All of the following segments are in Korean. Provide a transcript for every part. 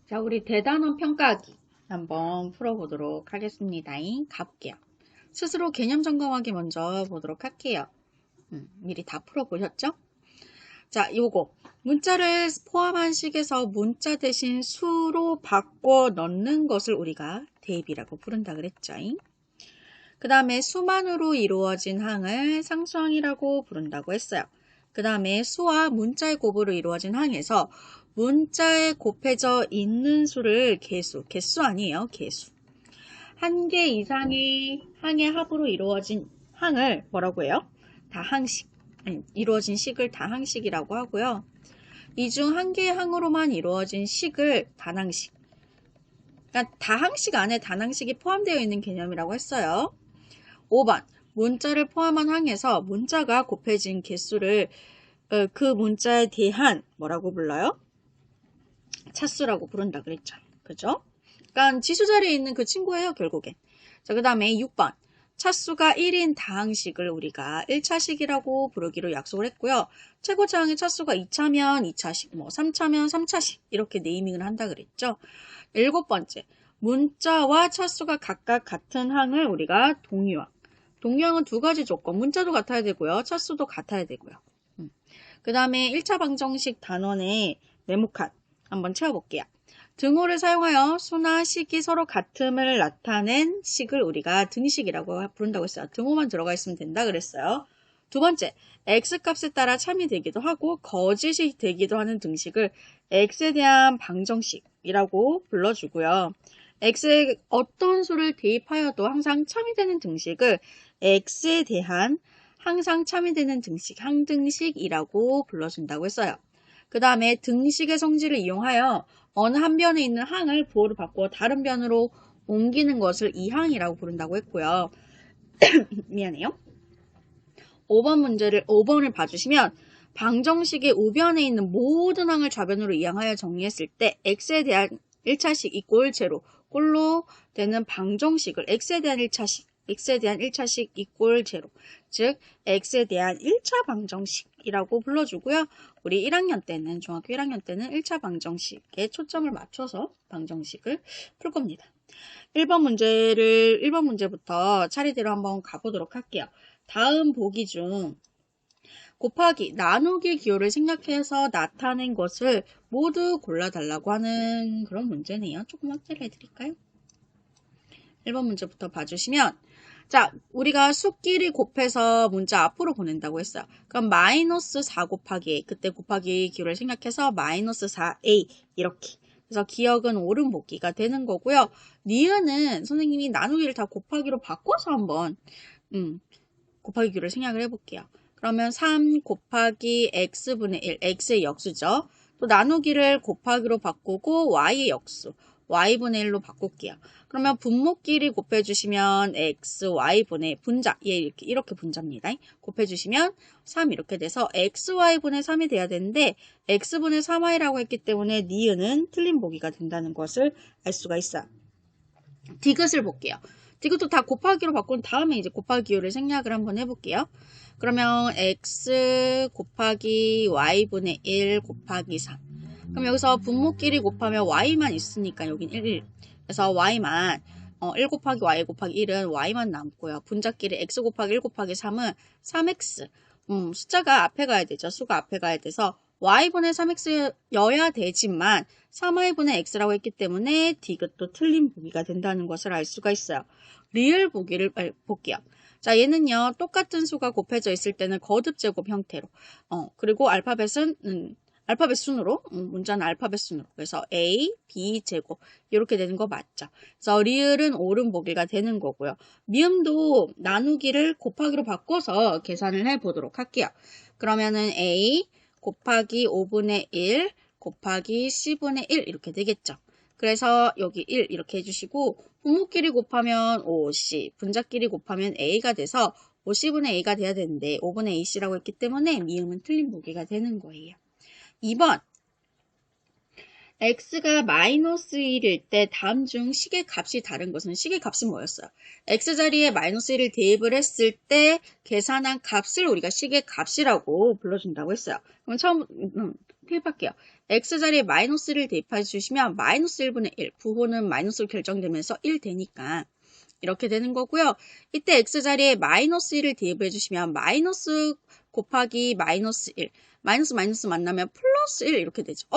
자, 우리 대단원 평가하기 한번 풀어보도록 하겠습니다. 가볼게요. 스스로 개념 점검하기 먼저 보도록 할게요. 미리 다 풀어보셨죠? 자, 요거 문자를 포함한 식에서 문자 대신 수로 바꿔 넣는 것을 우리가 대입이라고 부른다 그랬죠. 그 다음에 수만으로 이루어진 항을 상수항이라고 부른다고 했어요. 그 다음에 수와 문자의 곱으로 이루어진 항에서 문자에 곱해져 있는 수를 개수 아니에요. 개수. 한 개 이상의 항의 합으로 이루어진 항을 뭐라고 해요? 다항식. 이루어진 식을 다항식이라고 하고요. 이 중 한 개의 항으로만 이루어진 식을 단항식. 그러니까 다항식 안에 단항식이 포함되어 있는 개념이라고 했어요. 5번. 문자를 포함한 항에서 문자가 곱해진 개수를 그 문자에 대한 뭐라고 불러요? 차수라고 부른다 그랬죠. 그죠? 그러니까 지수 자리에 있는 그 친구예요, 결국엔. 자, 그 다음에 6번. 차수가 1인 다항식을 우리가 1차식이라고 부르기로 약속을 했고요. 최고차항의 차수가 2차면 2차식, 3차면 3차식 이렇게 네이밍을 한다 그랬죠. 7번째. 문자와 차수가 각각 같은 항을 우리가 동유항. 동유항은 두 가지 조건. 문자도 같아야 되고요. 차수도 같아야 되고요. 그 다음에 1차 방정식 단원의 네모칸 한번 채워볼게요. 등호를 사용하여 수나 식이 서로 같음을 나타낸 식을 우리가 등식이라고 부른다고 했어요. 등호만 들어가 있으면 된다 그랬어요. 두 번째, x값에 따라 참이 되기도 하고 거짓이 되기도 하는 등식을 x에 대한 방정식이라고 불러주고요. x에 어떤 수를 대입하여도 항상 참이 되는 등식을 x에 대한 항상 참이 되는 등식, 항등식이라고 불러준다고 했어요. 그 다음에 등식의 성질을 이용하여 어느 한 변에 있는 항을 부호를 바꾸어 다른 변으로 옮기는 것을 이항이라고 부른다고 했고요. 미안해요. 5번을 봐주시면 방정식의 우변에 있는 모든 항을 좌변으로 이항하여 정리했을 때 x에 대한 1차식 이꼴 제로 꼴로 되는 방정식을 x에 대한 1차식 이꼴 제로 즉 x에 대한 1차 방정식이라고 불러주고요. 우리 1학년 때는 중학교 1학년 때는 1차 방정식에 초점을 맞춰서 방정식을 풀 겁니다. 1번 문제부터 차례대로 한번 가보도록 할게요. 다음 보기 중 곱하기, 나누기 기호를 생략해서 나타낸 것을 모두 골라달라고 하는 그런 문제네요. 조금 확대를 해드릴까요? 1번 문제부터 봐주시면 자, 우리가 수끼리 곱해서 문자 앞으로 보낸다고 했어요. 그럼 마이너스 4 곱하기 A, 그때 곱하기 기호를 생략해서 마이너스 4A 이렇게. 그래서 기억은 옳은 복기가 되는 거고요. 니은은 선생님이 나누기를 다 곱하기로 바꿔서 한번 곱하기 기호를 생략을 해볼게요. 그러면 3 곱하기 x분의 1, x의 역수죠. 또 나누기를 곱하기로 바꾸고 y의 역수, y분의 1로 바꿀게요. 그러면 분모끼리 곱해주시면 x, y분의 분자, 얘 이렇게 분자입니다. 곱해주시면 3 이렇게 돼서 x, y분의 3이 돼야 되는데 x분의 3y라고 했기 때문에 니은은 틀린 보기가 된다는 것을 알 수가 있어요. 디귿을 볼게요. 디귿도 다 곱하기로 바꾼 다음에 이제 곱하기 기호를 생략을 한번 해볼게요. 그러면 x 곱하기 y분의 1 곱하기 3. 그럼 여기서 분모끼리 곱하면 y만 있으니까 여긴 1. 그래서 y만 1 곱하기 y 곱하기 1은 y만 남고요. 분자끼리 x 곱하기 1 곱하기 3은 3x. 숫자가 앞에 가야 되죠. 수가 앞에 가야 돼서 y분의 3x여야 되지만 3y분의 x라고 했기 때문에 디귿도 틀린 보기가 된다는 것을 알 수가 있어요. 리을 보기를 볼게요. 자, 얘는요, 똑같은 수가 곱해져 있을 때는 거듭 제곱 형태로. 그리고 알파벳은, 알파벳 순으로, 문자는 알파벳 순으로. 그래서 A, B 제곱. 이렇게 되는 거 맞죠? 그래서 리을은 옳은 보기가 되는 거고요. 미음도 나누기를 곱하기로 바꿔서 계산을 해 보도록 할게요. 그러면은 A 곱하기 5분의 1 곱하기 10분의 1 이렇게 되겠죠. 그래서 여기 1 이렇게 해주시고 분모끼리 곱하면 5C, 분자끼리 곱하면 A가 돼서 50분의 A가 돼야 되는데 5분의 AC라고 했기 때문에 미음은 틀린 보기가 되는 거예요. 2번 x가 마이너스 1일 때 다음 중 식의 값이 다른 것은 식의 값이 뭐였어요? x자리에 마이너스 1을 대입을 했을 때 계산한 값을 우리가 식의 값이라고 불러준다고 했어요. 그럼 처음 대입할게요. x자리에 마이너스 1을 대입해 주시면 마이너스 1분의 1, 부호는 마이너스로 결정되면서 1 되니까 이렇게 되는 거고요. 이때 x자리에 마이너스 1을 대입해 주시면 마이너스 곱하기 마이너스 1, 마이너스 마이너스 만나면 플러스 1 이렇게 되죠.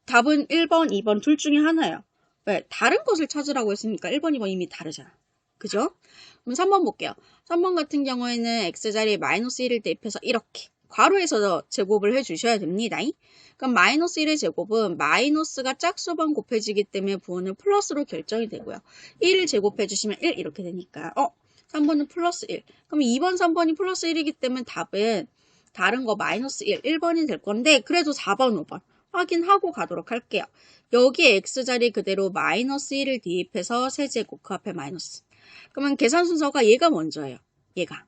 답은 1번, 2번 둘 중에 하나예요. 왜? 다른 것을 찾으라고 했으니까 1번, 2번 이미 다르잖아. 그죠? 그럼 3번 볼게요. 3번 같은 경우에는 x자리에 마이너스 1을 대입해서 이렇게 괄호에서 제곱을 해주셔야 됩니다. 그럼 마이너스 1의 제곱은 마이너스가 짝수번 곱해지기 때문에 부호는 플러스로 결정이 되고요. 1을 제곱해주시면 1 이렇게 되니까 3번은 플러스 1. 그럼 2번, 3번이 플러스 1이기 때문에 답은 다른 거 마이너스 1, 1번이 될 건데 그래도 4번, 5번 확인하고 가도록 할게요. 여기에 x자리 그대로 마이너스 1을 대입해서 세제곱 그 앞에 마이너스. 그러면 계산 순서가 얘가 먼저예요. 얘가.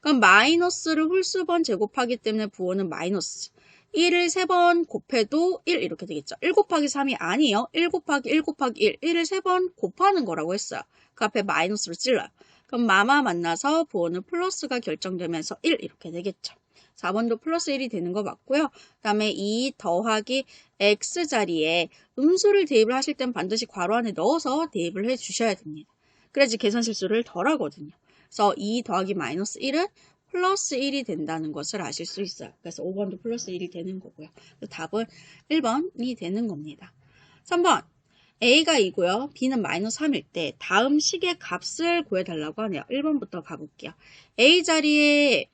그럼 마이너스를 홀수번 제곱하기 때문에 부호는 마이너스. 1을 3번 곱해도 1 이렇게 되겠죠. 1 곱하기 3이 아니에요. 1 곱하기 1 곱하기 1. 1을 3번 곱하는 거라고 했어요. 그 앞에 마이너스로 찔러요. 그럼 마마 만나서 부호는 플러스가 결정되면서 1 이렇게 되겠죠. 4번도 플러스 1이 되는 거 맞고요. 그 다음에 2 더하기 x자리에 음수를 대입을 하실 땐 반드시 괄호 안에 넣어서 대입을 해 주셔야 됩니다. 그래야지 계산 실수를 덜 하거든요. 그래서 2 더하기 마이너스 1은 플러스 1이 된다는 것을 아실 수 있어요. 그래서 5번도 플러스 1이 되는 거고요. 답은 1번이 되는 겁니다. 3번 A가 2고요. B는 마이너스 3일 때 다음 식의 값을 구해달라고 하네요. 1번부터 가볼게요. A 자리에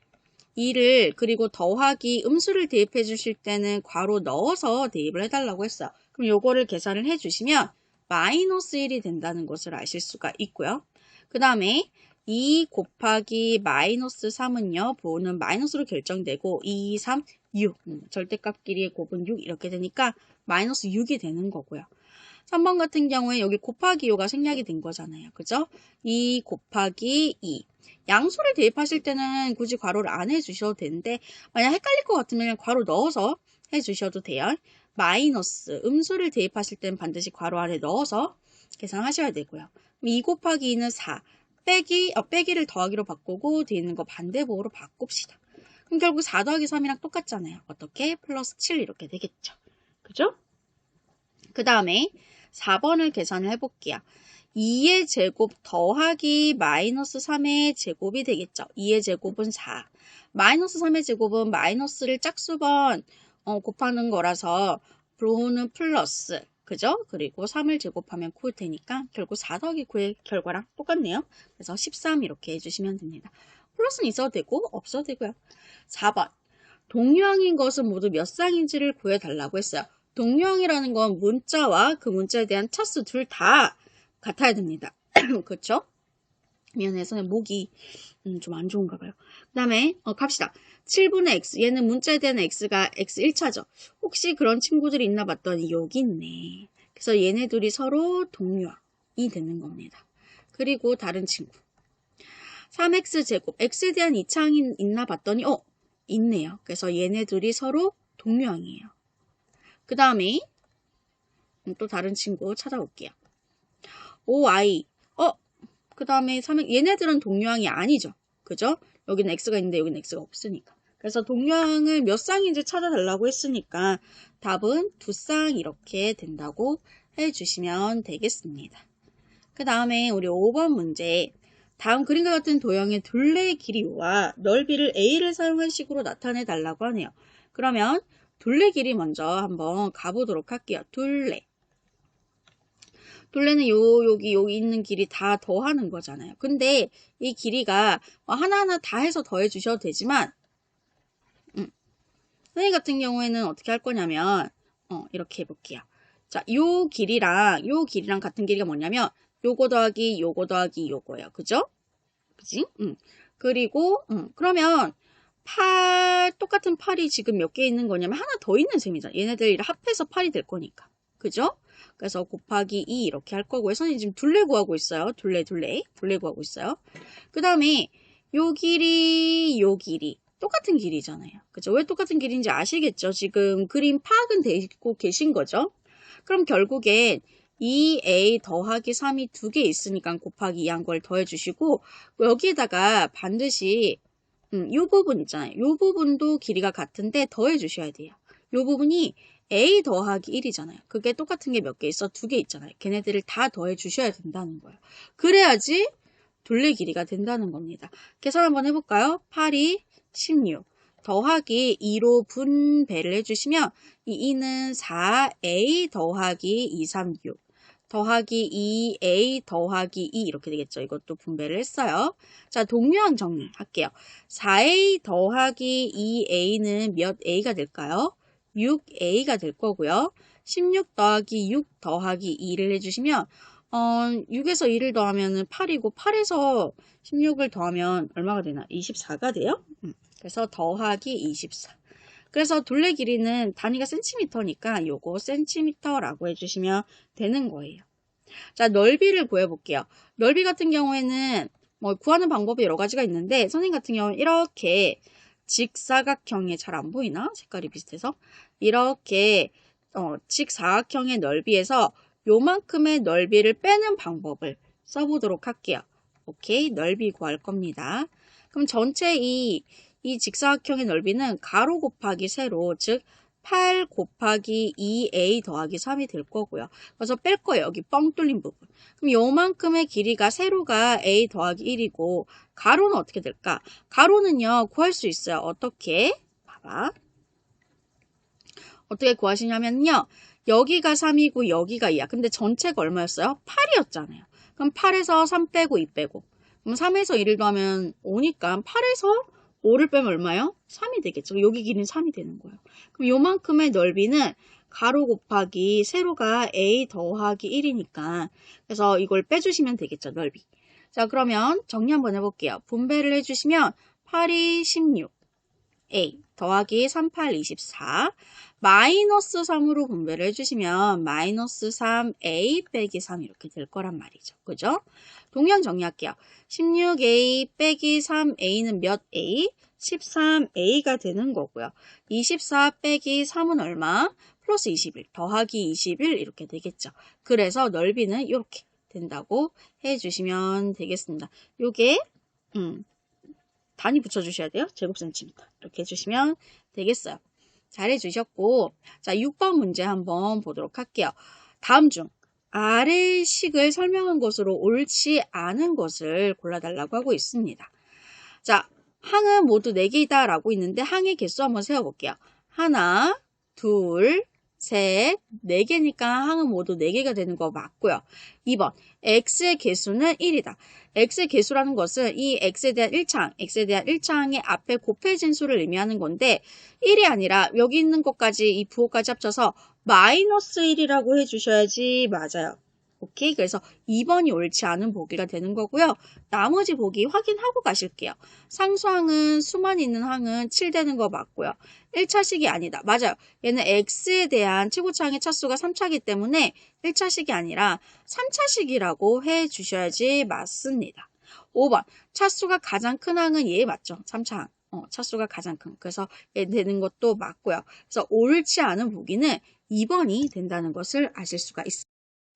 2를 그리고 더하기 음수를 대입해 주실 때는 괄호 넣어서 대입을 해달라고 했어요. 그럼 요거를 계산을 해주시면 마이너스 1이 된다는 것을 아실 수가 있고요. 그 다음에 2 곱하기 마이너스 3은요. 부호는 마이너스로 결정되고 2, 3, 6. 절대값끼리의 곱은 6 이렇게 되니까 마이너스 6이 되는 거고요. 3번 같은 경우에 여기 곱하기 5가 생략이 된 거잖아요. 그죠? 2 곱하기 2. 양수를 대입하실 때는 굳이 괄호를 안 해주셔도 되는데 만약 헷갈릴 것 같으면 그냥 괄호 넣어서 해주셔도 돼요. 마이너스 음수를 대입하실 때는 반드시 괄호 안에 넣어서 계산하셔야 되고요. 2 곱하기 2는 4. 빼기를 더하기로 바꾸고 뒤에 있는 거 반대부호로 바꿉시다. 그럼 결국 4 더하기 3이랑 똑같잖아요. 어떻게? 플러스 7 이렇게 되겠죠. 그죠? 그 다음에 4번을 계산을 해볼게요. 2의 제곱 더하기 마이너스 3의 제곱이 되겠죠. 2의 제곱은 4. 마이너스 3의 제곱은 마이너스를 짝수번 곱하는 거라서 부호는 플러스. 그죠? 그리고 3을 제곱하면 9 되니까 결국 4 더하기 9의 결과랑 똑같네요. 그래서 13 이렇게 해주시면 됩니다. 플러스는 있어도 되고 없어도 되고요. 4번. 동류항인 것은 모두 몇 쌍인지를 구해달라고 했어요. 동류항이라는 건 문자와 그 문자에 대한 차수 둘 다 같아야 됩니다. 그렇죠? 미안해서 목이 좀 안 좋은가 봐요. 그 다음에 갑시다. 7분의 x. 얘는 문자에 대한 x가 x 1차죠. 혹시 그런 친구들이 있나 봤더니 여기 있네. 그래서 얘네 둘이 서로 동류항이 되는 겁니다. 그리고 다른 친구. 3x 제곱. x에 대한 2차항이 있나 봤더니 있네요. 그래서 얘네 둘이 서로 동류항이에요. 그 다음에 또 다른 친구 찾아볼게요. 5y. 그 다음에 얘네들은 동류항이 아니죠. 그죠? 여기는 x가 있는데 여기는 x가 없으니까. 그래서 동류항을 몇 쌍인지 찾아달라고 했으니까 답은 2쌍 이렇게 된다고 해주시면 되겠습니다. 그 다음에 우리 5번 문제. 다음 그림과 같은 도형의 둘레의 길이와 넓이를 a를 사용한 식으로 나타내 달라고 하네요. 그러면 둘레 길이 먼저 한번 가보도록 할게요. 둘레는 여기 있는 길이 다 더하는 거잖아요. 근데 이 길이가 하나하나 다 해서 더해 주셔도 되지만 선생님 같은 경우에는 어떻게 할 거냐면 이렇게 해볼게요. 자, 요 길이랑 같은 길이가 뭐냐면 요거 더하기 요거예요. 그죠? 그지? 그리고 그러면 똑같은 8이 지금 몇 개 있는 거냐면 하나 더 있는 셈이잖아. 얘네들 합해서 8이 될 거니까. 그죠? 그래서 곱하기 2 이렇게 할 거고요. 선생님 지금 둘레 구하고 있어요. 둘레 구하고 있어요. 그 다음에 요 길이 똑같은 길이잖아요. 그죠? 왜 똑같은 길인지 아시겠죠? 지금 그림 파악은 되고 계신 거죠? 그럼 결국엔 2a 더하기 3이 2개 있으니까 곱하기 2 한 걸 더해 주시고 여기에다가 반드시 요 부분 있잖아요. 요 부분도 길이가 같은데 더해 주셔야 돼요. 요 부분이 a 더하기 1이잖아요. 그게 똑같은 게 몇 개 있어? 2개 있잖아요. 걔네들을 다 더해 주셔야 된다는 거예요. 그래야지 둘레 길이가 된다는 겁니다. 계산 한번 해볼까요? 8이 16 더하기 2로 분배를 해주시면 이 2는 4a 더하기 2, 3, 6 더하기 2a 더하기 2 이렇게 되겠죠. 이것도 분배를 했어요. 자, 동류항 정리할게요. 4a 더하기 2a는 몇 a가 될까요? 6a가 될 거고요. 16 더하기 6 더하기 2를 해주시면 6에서 2를 더하면 8이고 8에서 16을 더하면 얼마가 되나? 24가 돼요. 그래서 더하기 24. 그래서 둘레 길이는 단위가 센티미터니까 요거 센티미터라고 해주시면 되는 거예요. 자, 넓이를 구해볼게요. 넓이 같은 경우에는 뭐 구하는 방법이 여러 가지가 있는데 선생님 같은 경우는 이렇게 직사각형에 잘 안 보이나? 색깔이 비슷해서 이렇게 직사각형의 넓이에서 요만큼의 넓이를 빼는 방법을 써보도록 할게요. 오케이, 넓이 구할 겁니다. 그럼 전체 이 직사각형의 넓이는 가로 곱하기 세로, 즉 8 곱하기 2a 더하기 3이 될 거고요. 그래서 뺄 거예요. 여기 뻥 뚫린 부분. 그럼 요만큼의 길이가 세로가 a 더하기 1이고 가로는 어떻게 될까? 가로는요, 구할 수 있어요. 어떻게? 봐봐. 어떻게 구하시냐면요. 여기가 3이고 여기가 2야. 근데 전체가 얼마였어요? 8이었잖아요. 그럼 8에서 3 빼고 2 빼고. 그럼 3에서 1을 더하면 5니까 8에서 5를 빼면 얼마요? 3이 되겠죠. 여기 길이는 3이 되는 거예요. 그럼 요만큼의 넓이는 가로 곱하기 세로가 a 더하기 1이니까 그래서 이걸 빼주시면 되겠죠. 넓이. 자, 그러면 정리 한번 해볼게요. 분배를 해주시면 8이 16 a 더하기 3, 8, 24 마이너스 3으로 분배를 해주시면 마이너스 3a 빼기 3 이렇게 될 거란 말이죠. 그죠? 동량 정리할게요. 16a 빼기 3a는 몇 a? 13a가 되는 거고요. 24 빼기 3은 얼마? 플러스 21 더하기 21 이렇게 되겠죠. 그래서 넓이는 이렇게 된다고 해주시면 되겠습니다. 요게 단위 붙여주셔야 돼요. 제곱 센티미터 이렇게 해주시면 되겠어요. 잘해주셨고 자 6번 문제 한번 보도록 할게요. 다음 중 아래 식을 설명한 것으로 옳지 않은 것을 골라달라고 하고 있습니다. 자, 항은 모두 4개이다 라고 있는데 항의 개수 한번 세어볼게요. 하나, 둘, 셋, 4개니까 항은 모두 4개가 되는 거 맞고요. 2번, x의 개수는 1이다. x의 개수라는 것은 이 x에 대한 1차항, x에 대한 1차항의 앞에 곱해진 수를 의미하는 건데 1이 아니라 여기 있는 것까지 이 부호까지 합쳐서 마이너스 1이라고 해주셔야지 맞아요. 오케이? 그래서 2번이 옳지 않은 보기가 되는 거고요. 나머지 보기 확인하고 가실게요. 상수항은 수만 있는 항은 7되는 거 맞고요. 1차식이 아니다. 맞아요. 얘는 x에 대한 최고차항의 차수가 3차이기 때문에 1차식이 아니라 3차식이라고 해주셔야지 맞습니다. 5번 차수가 가장 큰 항은 얘 맞죠? 3차항. 차수가 가장 큰. 그래서 얘 되는 것도 맞고요. 그래서 옳지 않은 보기는 2번이 된다는 것을 아실 수가 있습니다.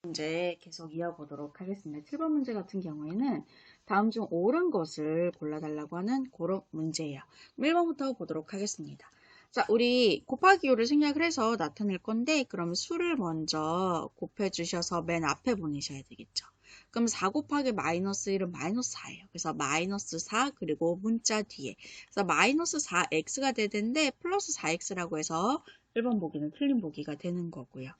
문제 계속 이어보도록 하겠습니다. 7번 문제 같은 경우에는 다음 중 옳은 것을 골라달라고 하는 그런 문제예요. 1번부터 보도록 하겠습니다. 자, 우리 곱하기호를 생략을 해서 나타낼 건데 그럼 수를 먼저 곱해주셔서 맨 앞에 보내셔야 되겠죠. 그럼 4 곱하기 마이너스 1은 마이너스 4예요. 그래서 마이너스 4 그리고 문자 뒤에 그래서 마이너스 4x가 되는데 플러스 4x라고 해서 1번 보기는 틀린 보기가 되는 거고요.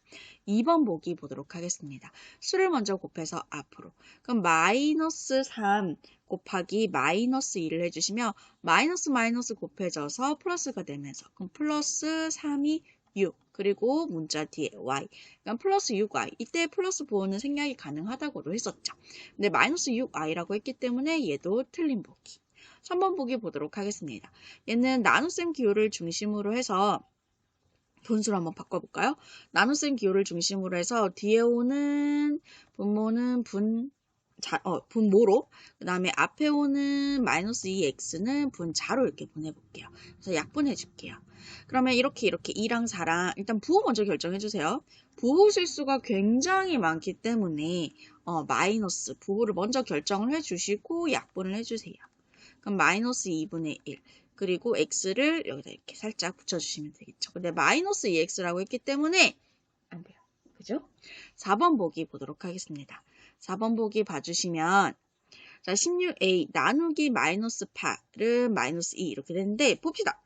2번 보기 보도록 하겠습니다. 수를 먼저 곱해서 앞으로. 그럼 마이너스 3 곱하기 마이너스 2를 해주시면 마이너스 마이너스 곱해져서 플러스가 되면서 그럼 플러스 3이 6 그리고 문자 뒤에 y 그럼 플러스 6y 이때 플러스 부호는 생략이 가능하다고도 했었죠. 근데 마이너스 6y라고 했기 때문에 얘도 틀린 보기. 3번 보기 보도록 하겠습니다. 얘는 나눗셈 기호를 중심으로 해서 분수로 한번 바꿔볼까요? 나눗셈 기호를 중심으로 해서 뒤에 오는 분모는 분모로 그 다음에 앞에 오는 마이너스 2x는 분자로 이렇게 보내볼게요. 그래서 약분해 줄게요. 그러면 이렇게 2랑 4랑 일단 부호 먼저 결정해 주세요. 부호 실수가 굉장히 많기 때문에 마이너스 부호를 먼저 결정을 해 주시고 약분을 해 주세요. 그럼 마이너스 2분의 1 그리고 x를 여기다 이렇게 살짝 붙여주시면 되겠죠. 근데 마이너스 2x라고 했기 때문에 안 돼요. 그죠? 4번 보기 보도록 하겠습니다. 4번 보기 봐주시면 자, 16a 나누기 마이너스 8은 마이너스 2 이렇게 되는데 봅시다.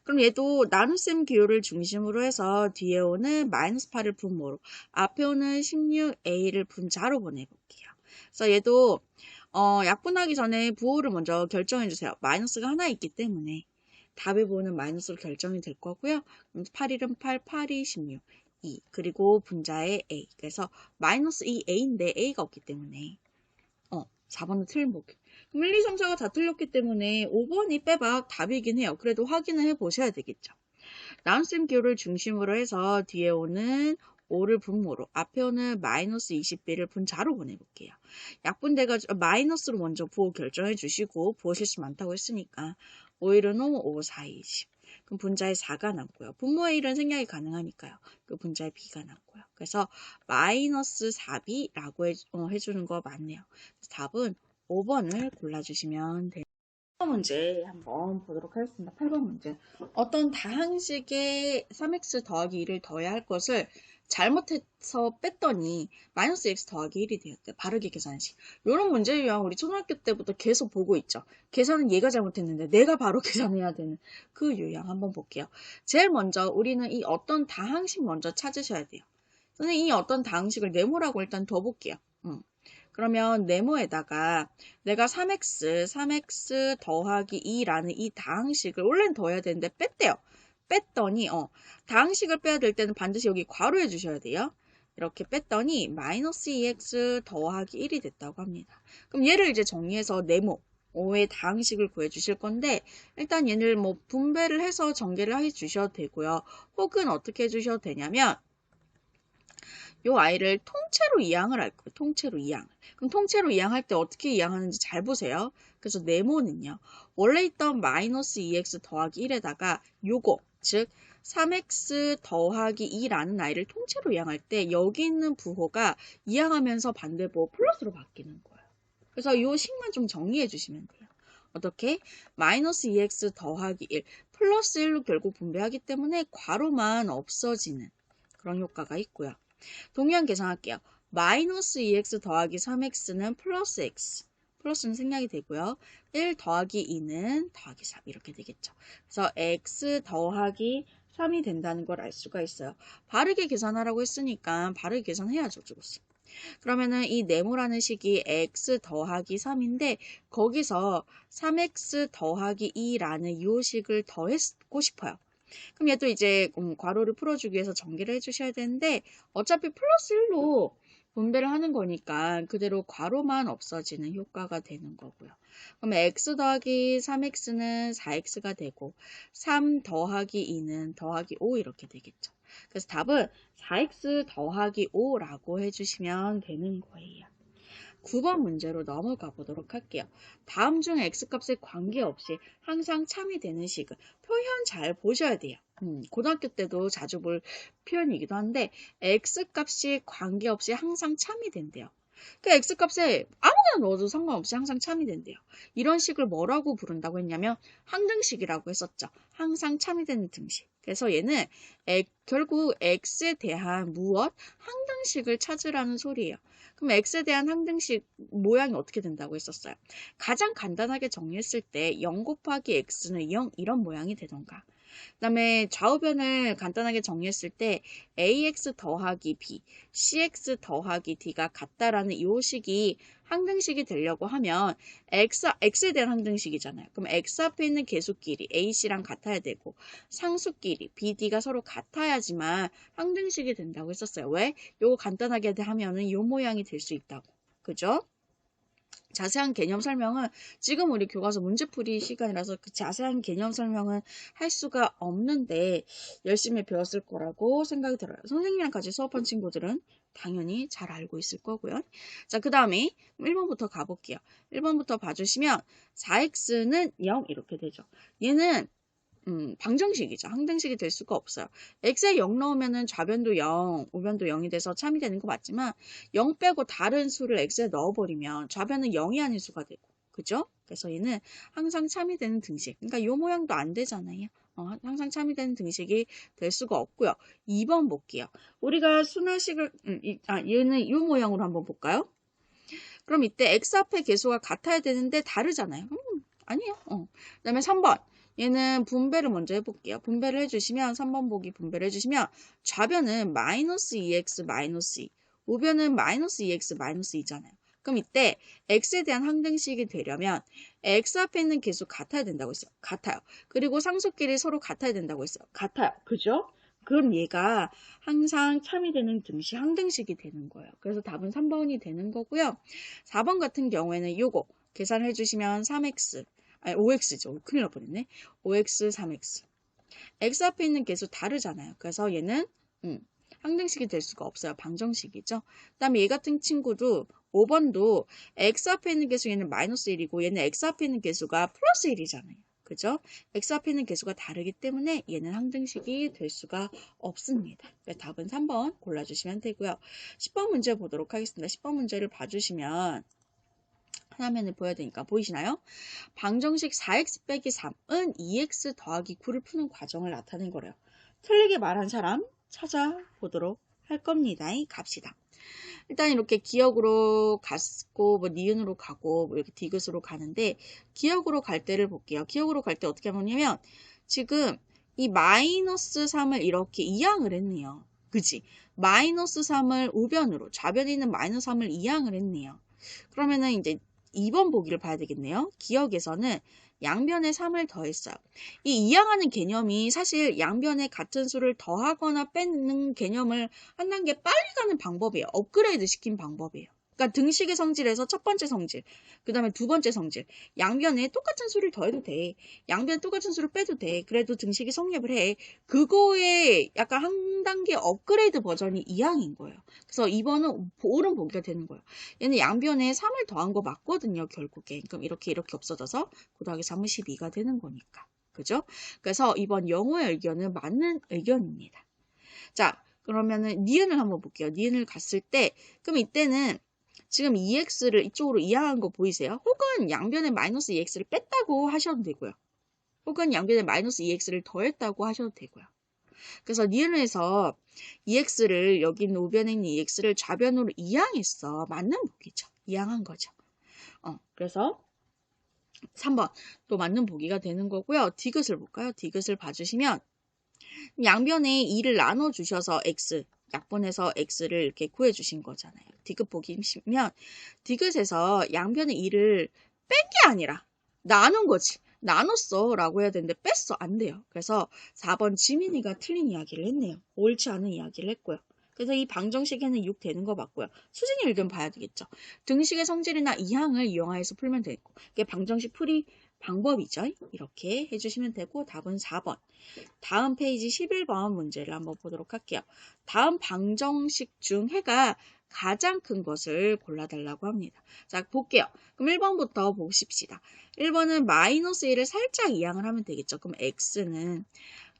그럼 얘도 나눗셈 기호를 중심으로 해서 뒤에 오는 마이너스 8을 분모로 앞에 오는 16a를 분자로 보내볼게요. 그래서 얘도 약분하기 전에 부호를 먼저 결정해 주세요. 마이너스가 하나 있기 때문에 답의 부호는 마이너스로 결정이 될 거고요. 8일은 8, 8이 16, 2 그리고 분자의 a 그래서 마이너스 2a인데 a가 없기 때문에 4번은 틀린 보기. 그럼 1, 2, 3, 4가 다 틀렸기 때문에 5번이 빼박 답이긴 해요. 그래도 확인을 해보셔야 되겠죠. 나눗셈 기호를 중심으로 해서 뒤에 오는 5를 분모로 앞에 오는 마이너스 20b를 분자로 보내볼게요. 약분돼가지고 마이너스로 먼저 부호 결정해 주시고 부호 실수 많다고 했으니까 5일은 5, 5, 4, 20. 그럼 분자에 4가 남고요. 분모의 1은 생략이 가능하니까요. 그 분자에 b가 남고요. 그래서 마이너스 4b라고 해주는 거 맞네요. 답은 5번을 골라주시면 돼요. 8번 문제 한번 보도록 하겠습니다. 8번 문제. 어떤 다항식에 3x 더하기 2를 더해야 할 것을 잘못해서 뺐더니 마이너스 x 더하기 1이 되었대. 바르게 계산식. 이런 문제 유형 우리 초등학교 때부터 계속 보고 있죠. 계산은 얘가 잘못했는데 내가 바로 계산해야 되는 그 유형 한번 볼게요. 제일 먼저 우리는 이 어떤 다항식 먼저 찾으셔야 돼요. 선생님 이 어떤 다항식을 네모라고 일단 더 볼게요. 그러면 네모에다가 내가 3x 더하기 2라는 이 다항식을 원래는 더해야 되는데 뺐대요. 뺐더니 다항식을 빼야 될 때는 반드시 여기 괄호해 주셔야 돼요. 이렇게 뺐더니 마이너스 2x 더하기 1이 됐다고 합니다. 그럼 얘를 이제 정리해서 네모 5의 다항식을 구해 주실 건데 일단 얘를 뭐 분배를 해서 전개를 해 주셔도 되고요. 혹은 어떻게 해 주셔도 되냐면 요 아이를 통째로 이항을 할 거예요. 통째로 이항. 그럼 통째로 이항할 때 어떻게 이항하는지 잘 보세요. 그래서 네모는요. 원래 있던 마이너스 2x 더하기 1에다가 요거 즉 3x 더하기 2라는 아이를 통째로 이항할 때 여기 있는 부호가 이항하면서 반대부호 플러스로 바뀌는 거예요. 그래서 요 식만 좀 정리해 주시면 돼요. 어떻게? 마이너스 2x 더하기 1 플러스 1로 결국 분배하기 때문에 괄호만 없어지는 그런 효과가 있고요. 동의한 계산할게요. 마이너스 2x 더하기 3x는 플러스 x. 플러스는 생략이 되고요. 1 더하기 2는 더하기 3 이렇게 되겠죠. 그래서 x 더하기 3이 된다는 걸 알 수가 있어요. 바르게 계산하라고 했으니까 바르게 계산해야죠. 죽었어. 그러면은 이 네모라는 식이 x 더하기 3인데 거기서 3x 더하기 2라는 이 식을 더하고 싶어요. 그럼 얘도 이제 괄호를 풀어주기 위해서 전개를 해주셔야 되는데 어차피 플러스 1로 분배를 하는 거니까 그대로 괄호만 없어지는 효과가 되는 거고요. 그러면 x 더하기 3x는 4x가 되고 3 더하기 2는 더하기 5 이렇게 되겠죠. 그래서 답은 4x 더하기 5라고 해주시면 되는 거예요. 9번 문제로 넘어가 보도록 할게요. 다음 중 x값에 관계없이 항상 참이 되는 식은 표현 잘 보셔야 돼요. 고등학교 때도 자주 볼 표현이기도 한데 x값이 관계없이 항상 참이 된대요. 그 x값에 아무거나 넣어도 상관없이 항상 참이 된대요. 이런 식을 뭐라고 부른다고 했냐면 항등식이라고 했었죠. 항상 참이 되는 등식. 그래서 얘는 결국 x에 대한 무엇? 항등식을 찾으라는 소리예요. 그럼 x에 대한 항등식 모양이 어떻게 된다고 했었어요? 가장 간단하게 정리했을 때 0 곱하기 x는 0 이런 모양이 되던가. 그 다음에 좌우변을 간단하게 정리했을 때 ax 더하기 b, cx 더하기 d가 같다라는 이 식이 항등식이 되려고 하면 x에 대한 항등식이잖아요. 그럼 x 앞에 있는 계수끼리 ac랑 같아야 되고 상수끼리 bd가 서로 같아야지만 항등식이 된다고 했었어요. 왜? 요거 간단하게 하면은 요 모양이 될 수 있다고. 그죠? 자세한 개념 설명은 지금 우리 교과서 문제풀이 시간이라서 그 자세한 개념 설명은 할 수가 없는데 열심히 배웠을 거라고 생각이 들어요. 선생님이랑 같이 수업한 친구들은 당연히 잘 알고 있을 거고요. 자, 그 다음에 1번부터 가볼게요. 1번부터 봐주시면 4x는 0 이렇게 되죠. 얘는 방정식이죠. 항등식이 될 수가 없어요. x에 0 넣으면은 좌변도 0, 우변도 0이 돼서 참이 되는 거 맞지만 0 빼고 다른 수를 x에 넣어버리면 좌변은 0이 아닌 수가 되고 그죠? 그래서 얘는 항상 참이 되는 등식. 그러니까 이 모양도 안 되잖아요. 항상 참이 되는 등식이 될 수가 없고요. 2번 볼게요. 우리가 순환식을 얘는 이 모양으로 한번 볼까요? 그럼 이때 x 앞에 개수가 같아야 되는데 다르잖아요. 아니에요. 그 다음에 3번. 얘는 분배를 먼저 해볼게요. 분배를 해주시면 3번 보기 분배를 해주시면 좌변은 마이너스 2x 마이너스 2, 우변은 마이너스 2x 마이너스 2잖아요. 그럼 이때 x에 대한 항등식이 되려면 x 앞에 있는 개수 같아야 된다고 했어요. 같아요. 그리고 상수끼리 서로 같아야 된다고 했어요. 같아요. 그죠? 그럼 얘가 항상 참이 되는 등식, 항등식이 되는 거예요. 그래서 답은 3번이 되는 거고요. 4번 같은 경우에는 요거 계산해 주시면 3x, 아니 5x죠. 큰일 날 뻔했네. 5x, 3x. x 앞에 있는 개수 다르잖아요. 그래서 얘는 항등식이 될 수가 없어요. 방정식이죠. 그 다음에 얘 같은 친구도 5번도 x 앞에 있는 개수 얘는 마이너스 1이고 얘는 x 앞에 있는 개수가 플러스 1이잖아요. 그죠? x 앞에 있는 개수가 다르기 때문에 얘는 항등식이 될 수가 없습니다. 답은 3번 골라주시면 되고요. 10번 문제 보도록 하겠습니다. 10번 문제를 봐주시면 화면을 보여야 되니까 보이시나요? 방정식 4x 빼기 3은 2x 더하기 9를 푸는 과정을 나타낸 거래요. 틀리게 말한 사람 찾아보도록 할 겁니다. 갑시다. 일단 이렇게 기역으로 갔고 뭐 니은으로 가고 뭐 이렇게 디귿으로 가는데 기역으로 갈 때를 볼게요. 기역으로 갈 때 어떻게 하냐면 지금 이 마이너스 3을 이렇게 이항을 했네요. 그지? 마이너스 3을 우변으로 좌변에 있는 마이너스 3을 이항을 했네요. 그러면은 이제 2번 보기를 봐야 되겠네요. 기역에서는 양변에 3을 더했어요. 이 이항하는 개념이 사실 양변에 같은 수를 더하거나 빼는 개념을 한 단계 빨리 가는 방법이에요. 업그레이드 시킨 방법이에요. 그러니까 등식의 성질에서 첫 번째 성질, 그 다음에 두 번째 성질. 양변에 똑같은 수를 더해도 돼. 양변에 똑같은 수를 빼도 돼. 그래도 등식이 성립을 해. 그거에 약간 한 단계 업그레이드 버전이 이항인 거예요. 그래서 2번은 옳은 보기가 되는 거예요. 얘는 양변에 3을 더한 거 맞거든요, 결국에. 그럼 이렇게 없어져서 9 더하기 3은 12가 되는 거니까. 그죠? 그래서 이번 영어의 의견은 맞는 의견입니다. 자, 그러면은 니은을 한번 볼게요. 니은을 갔을 때, 그럼 이때는 지금 2x를 이쪽으로 이항한 거 보이세요? 혹은 양변에 마이너스 2x를 뺐다고 하셔도 되고요. 혹은 양변에 마이너스 2x를 더했다고 하셔도 되고요. 그래서 니은에서 2x를 여기 있는 우변에 있는 2x를 좌변으로 이항했어. 맞는 보기죠. 이항한 거죠. 그래서 3번 또 맞는 보기가 되는 거고요. 디귿을 볼까요? 디귿을 봐주시면 양변에 2를 나눠주셔서 x, 약분해서 x를 이렇게 구해주신 거잖아요. 디귿 보시면 디귿에서 양변에 2를 뺀 게 아니라 나눈 거지. 나눴어 라고 해야 되는데 뺐어. 안 돼요. 그래서 4번 지민이가 틀린 이야기를 했네요. 옳지 않은 이야기를 했고요. 그래서 이 방정식에는 6 되는 거 맞고요. 수진이 의견 봐야 되겠죠. 등식의 성질이나 이항을 이용하여서 풀면 되고 이게 방정식 풀이 방법이죠. 이렇게 해주시면 되고 답은 4번. 다음 페이지 11번 문제를 한번 보도록 할게요. 다음 방정식 중 해가 가장 큰 것을 골라달라고 합니다. 자, 볼게요. 그럼 1번부터 보십시다. 1번은 마이너스 1을 살짝 이항을 하면 되겠죠. 그럼 x는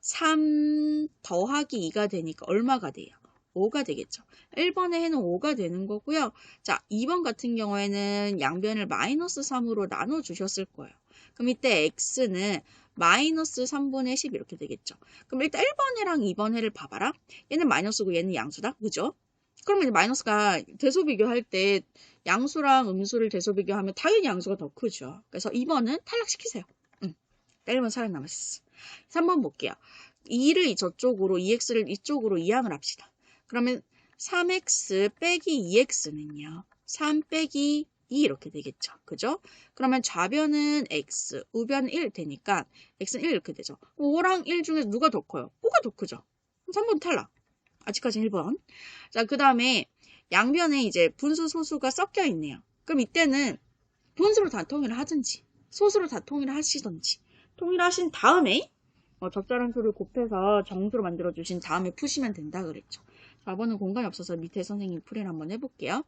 3 더하기 2가 되니까 얼마가 돼요? 5가 되겠죠. 1번의 해는 5가 되는 거고요. 자, 2번 같은 경우에는 양변을 마이너스 3으로 나눠주셨을 거예요. 그럼 이때 x는 마이너스 3분의 10 이렇게 되겠죠. 그럼 일단 1번 해랑 2번 해를 봐봐라. 얘는 마이너스고 얘는 양수다. 그죠? 그러면 이제 마이너스가 대소 비교할 때 양수랑 음수를 대소 비교하면 당연히 양수가 더 크죠. 그래서 2번은 탈락시키세요. 1번 살아남았어. 3번 볼게요. 2를 저쪽으로 2x를 이쪽으로 이항을 합시다. 그러면 3x 빼기 2x는요. 3 빼기 2 이렇게 되겠죠. 그죠? 그러면 좌변은 x, 우변은 1 되니까 x는 1 이렇게 되죠. 5랑 1 중에서 누가 더 커요? 5가 더 크죠. 3번 탈락. 아직까지는 1번. 자, 그 다음에 양변에 이제 분수, 소수가 섞여 있네요. 그럼 이때는 분수로 다 통일을 하든지 소수로 다 통일을 하시든지 통일하신 다음에 적절한 수를 곱해서 정수로 만들어주신 다음에 푸시면 된다 그랬죠. 4번은 공간이 없어서 밑에 선생님 풀이를 한번 해볼게요.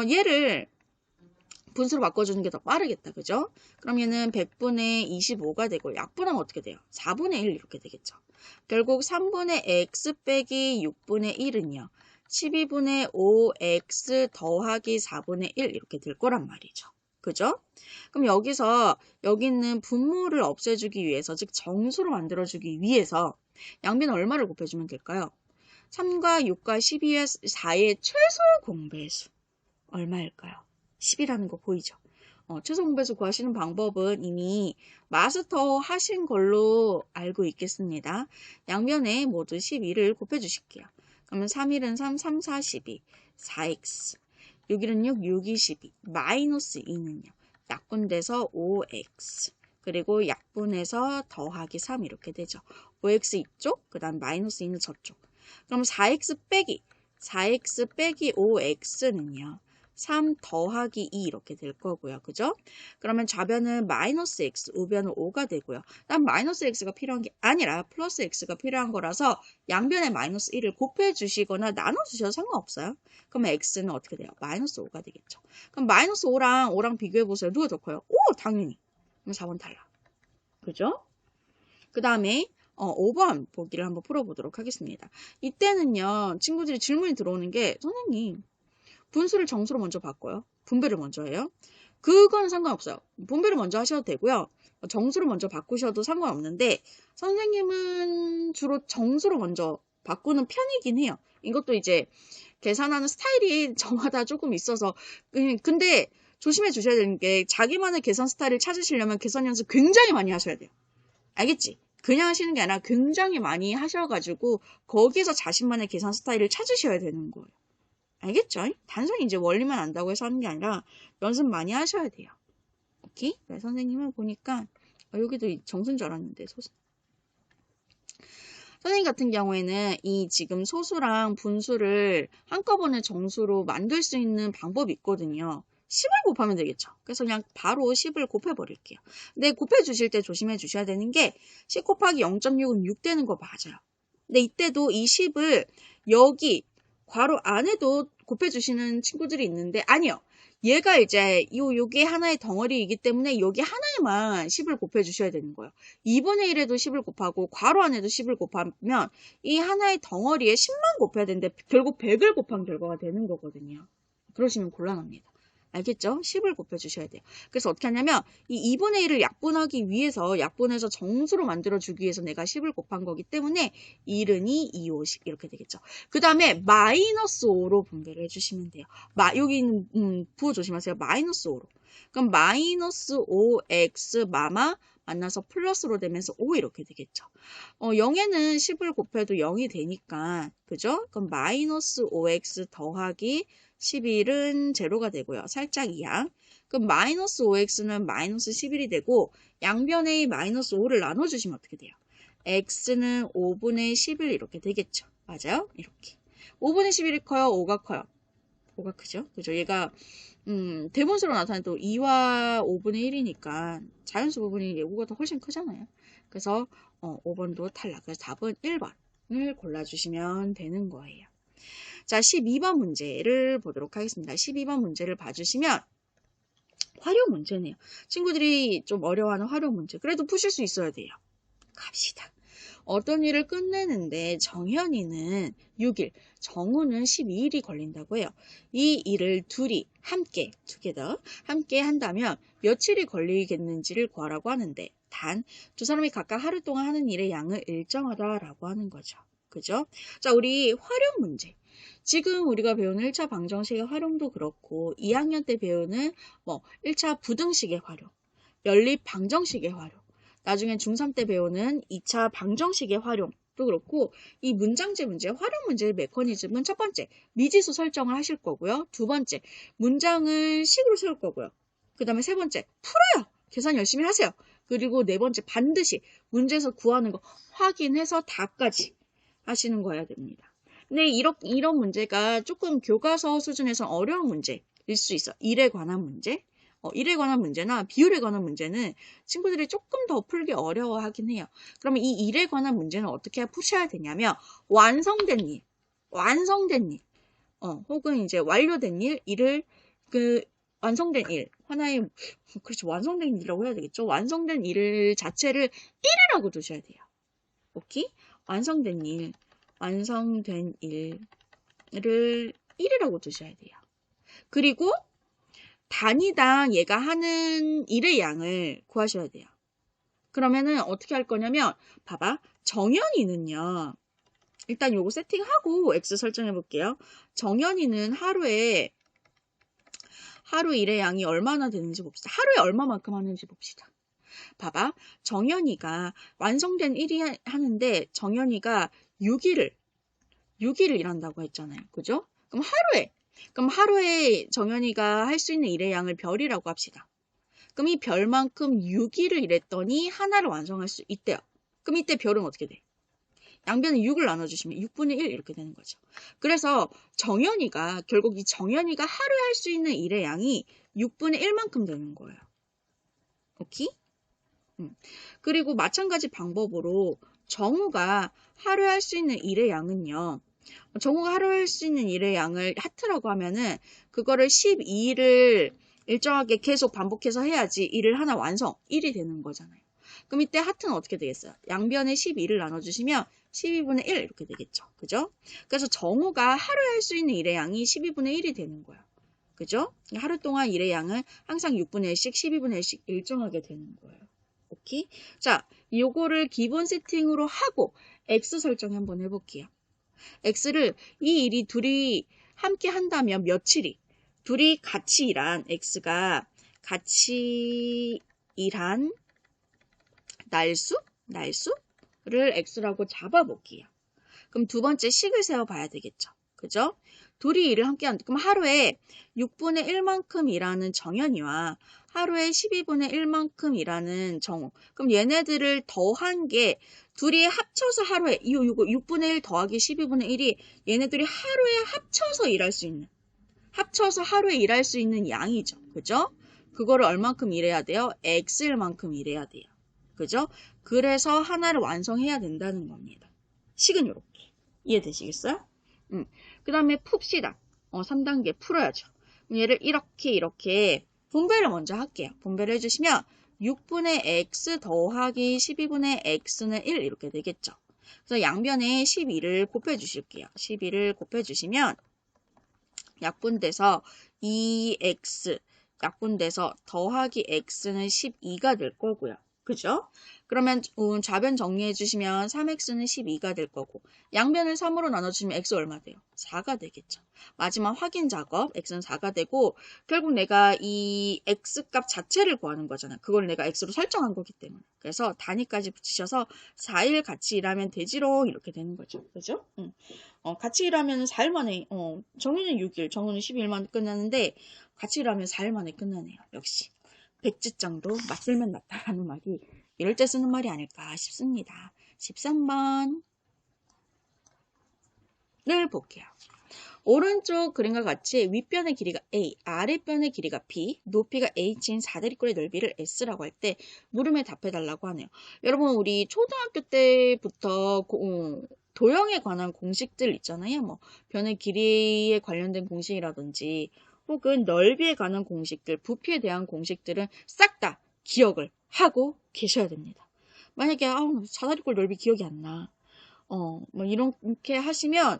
얘를 분수로 바꿔주는 게 더 빠르겠다. 그죠? 그럼 얘는 100분의 25가 되고 약분하면 어떻게 돼요? 4분의 1 이렇게 되겠죠. 결국 3분의 x 빼기 6분의 1은요. 12분의 5x 더하기 4분의 1 이렇게 될 거란 말이죠. 그죠? 그럼 여기서 여기 있는 분모를 없애주기 위해서, 즉 정수로 만들어주기 위해서 양변 얼마를 곱해주면 될까요? 3과 6과 12와 4의 최소 공배수 얼마일까요? 10이라는 거 보이죠? 최소 공배수 구하시는 방법은 이미 마스터 하신 걸로 알고 있겠습니다. 양변에 모두 12를 곱해주실게요. 그러면 3일은 3, 3, 4, 12, 4x. 6일은 6, 6, 2, 12. 마이너스 2는요. 약분돼서 5x. 그리고 약분해서 더하기 3 이렇게 되죠. 5x 이쪽, 그 다음 마이너스 2는 저쪽. 그럼 4x 빼기 5x는요. 3 더하기 2 이렇게 될 거고요. 그죠? 그러면 좌변은 마이너스 x, 우변은 5가 되고요. 난 마이너스 x가 필요한 게 아니라 플러스 x가 필요한 거라서 양변에 마이너스 1을 곱해주시거나 나눠주셔도 상관없어요. 그러면 x는 어떻게 돼요? 마이너스 5가 되겠죠. 그럼 마이너스 5랑 비교해보세요. 누가 더 커요? 5! 당연히. 그럼 4번 탈락. 그죠? 그 다음에 5번 보기를 한번 풀어보도록 하겠습니다. 이때는요. 친구들이 질문이 들어오는 게 선생님 분수를 정수로 먼저 바꿔요. 분배를 먼저 해요. 그건 상관없어요. 분배를 먼저 하셔도 되고요. 정수로 먼저 바꾸셔도 상관없는데 선생님은 주로 정수로 먼저 바꾸는 편이긴 해요. 이것도 이제 계산하는 스타일이 저마다 조금 있어서 근데 조심해 주셔야 되는 게 자기만의 계산 스타일을 찾으시려면 계산 연습 굉장히 많이 하셔야 돼요. 알겠지? 그냥 하시는 게 아니라 굉장히 많이 하셔가지고 거기에서 자신만의 계산 스타일을 찾으셔야 되는 거예요. 알겠죠? 단순히 이제 원리만 안다고 해서 하는 게 아니라 연습 많이 하셔야 돼요. 오케이? 네, 선생님은 보니까 여기도 정수인 줄 알았는데 소수. 선생님 같은 경우에는 이 지금 소수랑 분수를 한꺼번에 정수로 만들 수 있는 방법이 있거든요. 10을 곱하면 되겠죠. 그래서 그냥 바로 10을 곱해버릴게요. 근데 곱해주실 때 조심해 주셔야 되는 게 10 곱하기 0.6은 6 되는 거 맞아요. 근데 이때도 이 10을 여기 괄호 안에도 곱해주시는 친구들이 있는데 아니요. 얘가 이제 요게 하나의 덩어리이기 때문에 여기 하나에만 10을 곱해주셔야 되는 거예요. 2분의 1에도 10을 곱하고 괄호 안에도 10을 곱하면 이 하나의 덩어리에 10만 곱해야 되는데 결국 100을 곱한 결과가 되는 거거든요. 그러시면 곤란합니다. 알겠죠? 10을 곱해주셔야 돼요. 그래서 어떻게 하냐면 이 2분의 1을 약분하기 위해서 약분해서 정수로 만들어주기 위해서 내가 10을 곱한 거기 때문에 1은 2, 2, 5, 10 이렇게 되겠죠. 그 다음에 마이너스 5로 분배를 해주시면 돼요. 여기 있는 부호 조심하세요. 마이너스 5로. 그럼 마이너스 5x 마마 만나서 플러스로 되면서 5 이렇게 되겠죠. 0에는 10을 곱해도 0이 되니까 그죠? 그럼 마이너스 5x 더하기 11은 제로가 되고요. 살짝 이항. 그럼 마이너스 5x는 마이너스 11이 되고 양변에 마이너스 5를 나눠주시면 어떻게 돼요? x는 5분의 11 이렇게 되겠죠. 맞아요? 이렇게. 5분의 11이 커요? 5가 커요? 5가 크죠? 그죠? 얘가 대분수로 나타내도 2와 5분의 1이니까 자연수 부분이 5가 더 훨씬 크잖아요. 그래서 5번도 탈락. 그래서 답은 1번을 골라주시면 되는 거예요. 자, 12번 문제를 보도록 하겠습니다. 12번 문제를 봐주시면 활용 문제네요. 친구들이 좀 어려워하는 활용 문제. 그래도 푸실 수 있어야 돼요. 갑시다. 어떤 일을 끝내는데 정현이는 6일, 정우는 12일이 걸린다고 해요. 이 일을 둘이 함께, together, 함께 한다면 며칠이 걸리겠는지를 구하라고 하는데 단 두 사람이 각각 하루 동안 하는 일의 양을 일정하다라고 하는 거죠. 그죠? 자, 우리 활용 문제. 지금 우리가 배우는 1차 방정식의 활용도 그렇고 2학년 때 배우는 1차 부등식의 활용, 연립 방정식의 활용, 나중에 중3 때 배우는 2차 방정식의 활용도 그렇고 이 문장제 문제, 활용 문제의 메커니즘은 첫 번째, 미지수 설정을 하실 거고요. 두 번째, 문장을 식으로 세울 거고요. 그 다음에 세 번째, 풀어요. 계산 열심히 하세요. 그리고 네 번째, 반드시 문제에서 구하는 거 확인해서 답까지 하시는 거여야 됩니다. 근데 이런 문제가 조금 교과서 수준에서 어려운 문제일 수 있어. 일에 관한 문제. 일에 관한 문제나 비율에 관한 문제는 친구들이 조금 더 풀기 어려워하긴 해요. 그러면 이 일에 관한 문제는 어떻게 푸셔야 되냐면 완성된 일, 혹은 이제 완료된 일을 완성된 일, 하나의 그렇죠. 완성된 일이라고 해야 되겠죠. 완성된 일 자체를 1이라고 두셔야 돼요. 오케이? 완성된 일을 1이라고 두셔야 돼요. 그리고 단위당 얘가 하는 일의 양을 구하셔야 돼요. 그러면은 어떻게 할 거냐면 봐봐. 정연이는요. 일단 요거 세팅하고 X 설정해 볼게요. 정연이는 하루 일의 양이 얼마나 되는지 봅시다. 하루에 얼마만큼 하는지 봅시다. 봐봐. 정연이가 완성된 일이 하는데 정연이가 6일을 일한다고 했잖아요. 그죠? 그럼 하루에 정연이가 할 수 있는 일의 양을 별이라고 합시다. 그럼 이 별만큼 6일을 일했더니 하나를 완성할 수 있대요. 그럼 이때 별은 어떻게 돼? 양변을 6을 나눠주시면 6분의 1 이렇게 되는 거죠. 그래서 결국 이 정연이가 하루에 할 수 있는 일의 양이 6분의 1만큼 되는 거예요. 오케이? 그리고 마찬가지 방법으로 정우가 하루에 할 수 있는 일의 양은요. 정우가 하루에 할 수 있는 일의 양을 하트라고 하면은 그거를 12일을 일정하게 계속 반복해서 해야지 일을 하나 완성, 1이 되는 거잖아요. 그럼 이때 하트는 어떻게 되겠어요? 양변에 12를 나눠주시면 12분의 1 이렇게 되겠죠. 그죠? 그래서 정우가 하루에 할 수 있는 일의 양이 12분의 1이 되는 거예요. 그죠? 하루 동안 일의 양은 항상 6분의 1씩, 12분의 1씩 일정하게 되는 거예요. 오케이? 자, 요거를 기본 세팅으로 하고 X 설정 한번 해볼게요. X를 이 일이 둘이 함께 한다면 며칠이 둘이 같이 일한 X가 같이 일한 날수를 X라고 잡아볼게요. 그럼 두 번째 식을 세워봐야 되겠죠. 그죠? 둘이 일을 함께 한다. 그럼 하루에 6분의 1만큼 일하는 정연이와 하루에 12분의 1만큼 일하는 정우. 그럼 얘네들을 더한 게 둘이 합쳐서 하루에 이거 6분의 1 더하기 12분의 1이 얘네들이 하루에 합쳐서 하루에 일할 수 있는 양이죠. 그죠? 그거를 얼만큼 일해야 돼요? X일만큼 일해야 돼요. 그죠? 그래서 하나를 완성해야 된다는 겁니다. 식은 이렇게. 이해되시겠어요? 그 다음에 풉시다. 3단계 풀어야죠. 얘를 이렇게 분배를 먼저 할게요. 분배를 해주시면 6분의 x 더하기 12분의 x는 1 이렇게 되겠죠. 그래서 양변에 12를 곱해주실게요. 12를 곱해주시면 약분돼서 2x 약분돼서 더하기 x는 12가 될 거고요. 그죠? 그러면 좌변 정리해 주시면 3x는 12가 될 거고 양변을 3으로 나눠주시면 x 얼마 돼요? 4가 되겠죠. 마지막 확인 작업 x는 4가 되고 결국 내가 이 x값 자체를 구하는 거잖아. 그걸 내가 x로 설정한 거기 때문에. 그래서 단위까지 붙이셔서 4일 같이 일하면 되지롱 이렇게 되는 거죠. 그죠? 같이 일하면 4일 만에 정유는 6일, 정우는 12일 만에 끝나는데 같이 일하면 4일 만에 끝나네요. 역시. 백지장도 맞들면 낫다라는 말이 이럴 때 쓰는 말이 아닐까 싶습니다. 13번을 볼게요. 오른쪽 그림과 같이 윗변의 길이가 A, 아랫변의 길이가 B, 높이가 H인 사다리꼴의 넓이를 S라고 할 때 물음에 답해달라고 하네요. 여러분 우리 초등학교 때부터 도형에 관한 공식들 있잖아요. 뭐 변의 길이에 관련된 공식이라든지 혹은 넓이에 관한 공식들, 부피에 대한 공식들은 싹 다 기억을 하고 계셔야 됩니다. 만약에 사다리꼴 넓이 기억이 안 나. 뭐 이렇게 하시면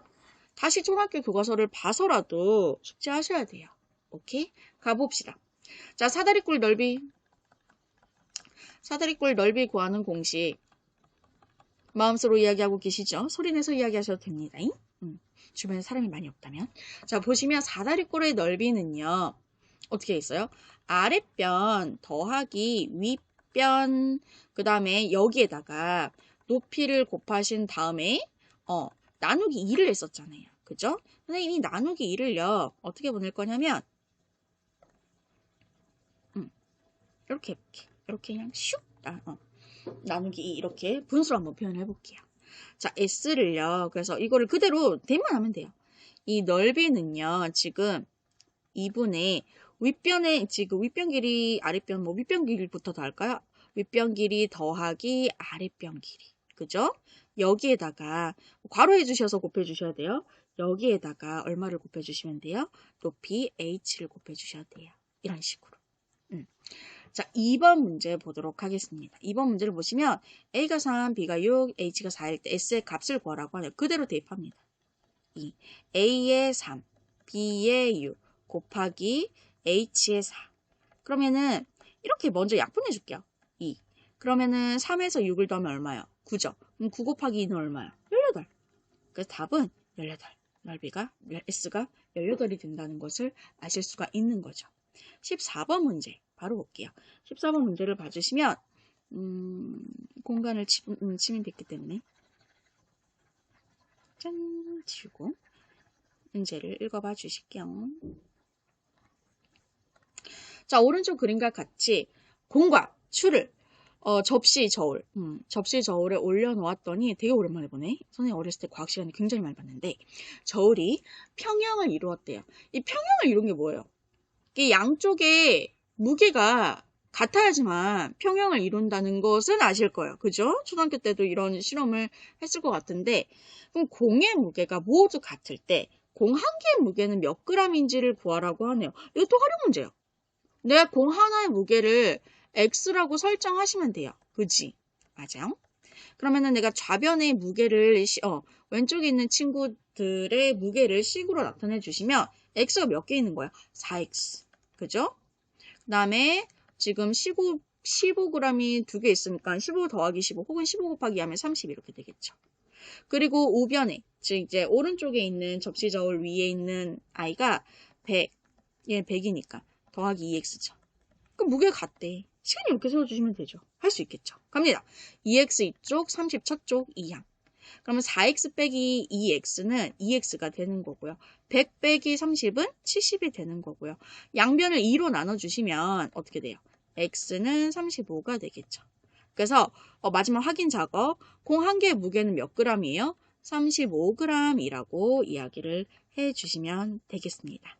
다시 초등학교 교과서를 봐서라도 숙제하셔야 돼요. 오케이? 가봅시다. 자, 사다리꼴 넓이 구하는 공식 마음속으로 이야기하고 계시죠? 소리내서 이야기하셔도 됩니다. 주변에 사람이 많이 없다면. 자, 보시면 사다리꼴의 넓이는요. 어떻게 있어요? 아랫변 더하기 윗변 그 다음에 여기에다가 높이를 곱하신 다음에 나누기 2를 했었잖아요. 그죠? 선생님이 나누기 2를요. 어떻게 보낼 거냐면 이렇게 그냥 슉 나누기 2 이렇게 분수로 한번 표현해 볼게요. 자, S를요. 그래서 이거를 그대로 대입만 하면 돼요. 이 넓이는요. 지금 2분의 윗변에 지금 윗변 길이, 아랫변 윗변 길이부터 더 할까요? 윗변 길이 더하기 아랫변 길이. 그죠? 여기에다가 괄호해 주셔서 곱해 주셔야 돼요. 여기에다가 얼마를 곱해 주시면 돼요? 높이 H를 곱해 주셔야 돼요. 이런 식으로. 자, 2번 문제 보도록 하겠습니다. 2번 문제를 보시면 A가 3, B가 6, H가 4일 때 S의 값을 구하라고 하네요. 그대로 대입합니다. A의 3, B의 6 곱하기 H의 4. 그러면은 이렇게 먼저 약분해 줄게요. 2. 그러면은 3에서 6을 더하면 얼마요? 9죠. 그럼 9 곱하기 2는 얼마요? 18. 그래서 답은 18. 넓이가 S가 18이 된다는 것을 아실 수가 있는 거죠. 14번 문제 바로 볼게요. 14번 문제를 봐주시면 공간을 치면 됐기 때문에 짠 치우고 문제를 읽어봐 주실게요. 자, 오른쪽 그림과 같이 공과 추를 접시 저울에 올려놓았더니 되게 오랜만에 보네. 선생님 어렸을 때 과학 시간에 굉장히 많이 봤는데 저울이 평형을 이루었대요. 이 평형을 이룬 게 뭐예요? 이 양쪽에 무게가 같아야지만 평형을 이룬다는 것은 아실 거예요. 그죠? 초등학교 때도 이런 실험을 했을 것 같은데 그럼 공의 무게가 모두 같을 때 공 한 개의 무게는 몇 g인지를 구하라고 하네요. 이것도 활용 문제예요. 내가 공 하나의 무게를 X라고 설정하시면 돼요. 그지? 맞아요. 그러면은 내가 좌변의 무게를 왼쪽에 있는 친구들의 무게를 식으로 나타내 주시면 X가 몇 개 있는 거야? 4X. 그죠? 그 다음에 지금 15g이 2개 있으니까 15 더하기 15 혹은 15 곱하기 2 하면 30 이렇게 되겠죠. 그리고 우변에 즉 이제 오른쪽에 있는 접시 저울 위에 있는 아이가 100. 얘 100이니까 더하기 2X죠. 그럼 무게가 같대. 시간이 이렇게 세워주시면 되죠. 할 수 있겠죠. 갑니다. 2X 이쪽, 30 저쪽, 2항. 그러면 4X 빼기 2X는 2X가 되는 거고요. 100 빼기 30은 70이 되는 거고요. 양변을 2로 나눠주시면 어떻게 돼요? X는 35가 되겠죠. 그래서 마지막 확인 작업. 공 한 개의 무게는 몇 g이에요? 35g이라고 이야기를 해주시면 되겠습니다.